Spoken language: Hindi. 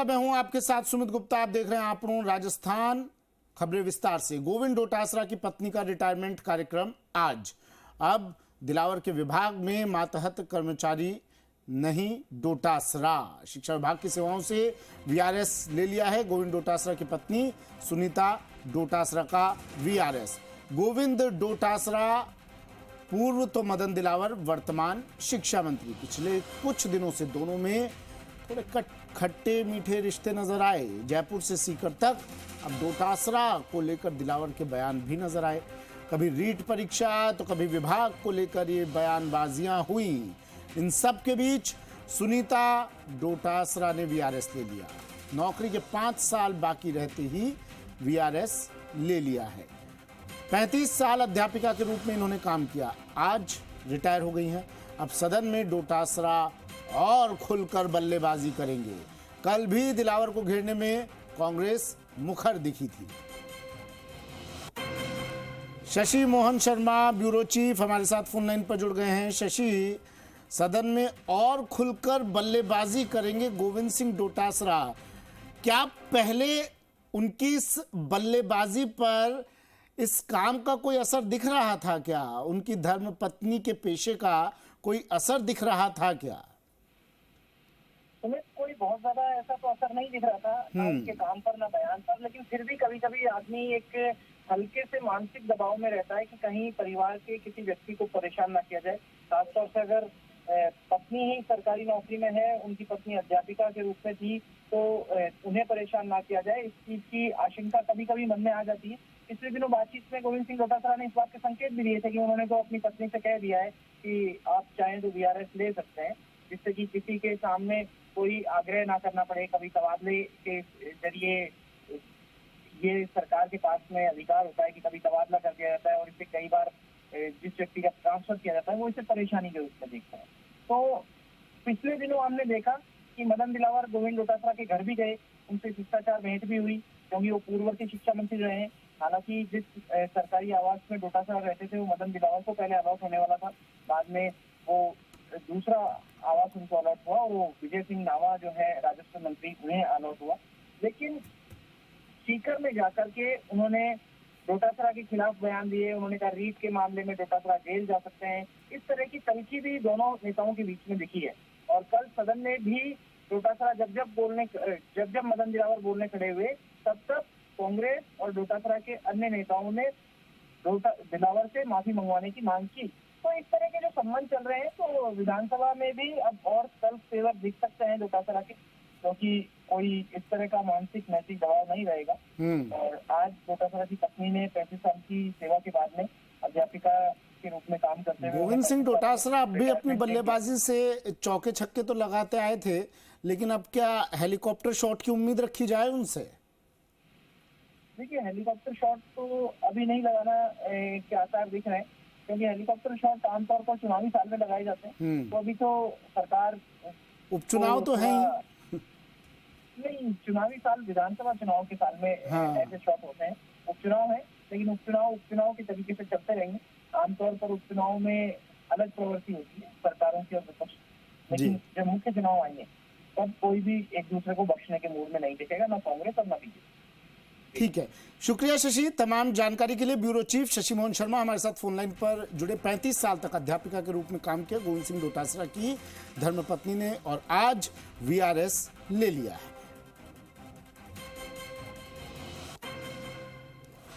मैं हूं आपके साथ सुमित गुप्ता। आप देख रहे हैं आपनों राजस्थान खबरें विस्तार से। गोविंद डोटासरा की पत्नी का रिटायरमेंट कार्यक्रम आज। अब दिलावर के विभाग में मातहत कर्मचारी नहीं डोटासरा। शिक्षा विभाग की सेवाओं से वीआरएस ले लिया है गोविंद डोटासरा की पत्नी सुनीता डोटासरा का वीआरएस। गोविंद डोटासरा पूर्व तो मदन दिलावर वर्तमान शिक्षा मंत्री। पिछले कुछ दिनों से दोनों में थोड़े खट्टे मीठे रिश्ते नजर आए। जयपुर से सीकर तक अब डोटासरा को लेकर दिलावर के बयान भी नजर आए। कभी रीट परीक्षा तो कभी विभाग को लेकर ये बयानबाजियां हुई। इन सब के बीच सुनीता डोटासरा ने वीआरएस ले लिया। नौकरी के 5 साल बाकी रहते ही वीआरएस ले लिया है। 35 साल अध्यापिका के रूप में इन्होंने काम किया, आज रिटायर हो गई हैं। अब सदन में डोटासरा और खुलकर बल्लेबाजी करेंगे। कल भी दिलावर को घेरने में कांग्रेस मुखर दिखी थी। शशि मोहन शर्मा ब्यूरो चीफ हमारे साथ फोन लाइन पर जुड़ गए हैं। शशि, सदन में और खुलकर बल्लेबाजी करेंगे गोविंद सिंह डोटासरा। क्या पहले उनकी इस बल्लेबाजी पर इस काम का कोई असर दिख रहा था क्या? उनकी धर्म पत्नी के पेशे का कोई असर दिख रहा था क्या? तुम्हें कोई बहुत ज्यादा ऐसा तो असर नहीं दिख रहा था ना उनके काम पर ना बयान पर, लेकिन फिर भी कभी कभी आदमी एक हल्के से मानसिक दबाव में रहता है कि कहीं परिवार के किसी व्यक्ति को परेशान ना किया जाए। खासतौर से अगर पत्नी ही सरकारी नौकरी में है, उनकी पत्नी अध्यापिका के रूप में थी, तो उन्हें परेशान ना किया जाए, इस चीज की आशंका कभी कभी मन में आ जाती है। पिछले दिनों बातचीत में गोविंद सिंह डोटासरा ने इस बात के संकेत भी दिए थे कि उन्होंने तो अपनी पत्नी से कह दिया है कि आप चाहें तो वीआरएस ले सकते हैं, जिससे कि किसी के सामने कोई आग्रह ना करना पड़े। कभी तबादले के जरिए ये सरकार के पास में अधिकार होता है कि कभी तबादला कर दिया जाता है और इसे कई बार जिस व्यक्ति का ट्रांसफर किया जाता है वो इसे परेशानी के रूप में देखता है। तो पिछले दिनों हमने देखा कि मदन दिलावर गोविंद डोटासरा के घर भी गए, उनसे शिष्टाचार भेंट भी हुई, क्योंकि वो पूर्ववर्ती शिक्षा मंत्री रहे हैं। हालांकि जिस सरकारी आवास में डोटासरा रहते थे वो मदन दिलावर को पहले अलॉट होने वाला था, बाद में वो दूसरा आवास उनको अलॉट हुआ और वो विजय सिंह नावा जो है राजस्व मंत्री, उन्हें अलॉट हुआ। लेकिन सीकर में जाकर के उन्होंने डोटासरा के खिलाफ बयान दिए। उन्होंने कहा रीट के मामले में डोटासरा जेल जा सकते हैं। इस तरह की तलखी भी दोनों नेताओं के बीच में दिखी है। और कल सदन में भी डोटासरा जब मदन दिलावर बोलने खड़े हुए, तब तक कांग्रेस और डोटासरा के अन्य नेताओं ने दिलावर से माफी मंगवाने की मांग की। तो इस तरह के जो संबंध चल रहे हैं, तो विधानसभा में भी अब और तल्ख तेवर दिख सकते हैं डोटासरा के, क्योंकि कोई इस तरह का मानसिक नैतिक दबाव नहीं रहेगा। और आज डोटासरा की पत्नी ने 35 साल की सेवा के बाद में अध्यापिका के रूप में काम करते हुए गोविंद सिंह डोटासरा अब भी अपनी बल्लेबाजी से चौके छक्के तो लगाते आए थे, लेकिन अब क्या हेलीकॉप्टर शॉट की उम्मीद रखी जाए उनसे? देखिए, हेलीकॉप्टर शॉट तो अभी नहीं लगाना के आसार दिख रहे हैं, क्योंकि हेलीकॉप्टर शॉट आमतौर पर चुनावी साल में लगाए जाते हैं। तो अभी तो सरकार उपचुनाव तो है ही नहीं, चुनावी साल विधानसभा चुनाव के साल में ऐसे शॉट होते हैं। उपचुनाव है, लेकिन उपचुनाव के तरीके से चलते रहेंगे। आमतौर पर उपचुनाव में अलग प्रवृत्ति होती है सरकारों की और विपक्ष, लेकिन जब मुख्य चुनाव आएंगे तब कोई भी एक दूसरे को बख्शने के मूड में नहीं दिखेगा, ना कांग्रेस और ना बीजेपी। ठीक है, शुक्रिया शशि तमाम जानकारी के लिए। ब्यूरो चीफ शशि मोहन शर्मा हमारे साथ फोन लाइन पर जुड़े। 35 साल तक अध्यापिका के रूप में काम किया गोविंद सिंह डोटासरा की धर्मपत्नी ने, और आज वीआरएस ले लिया है।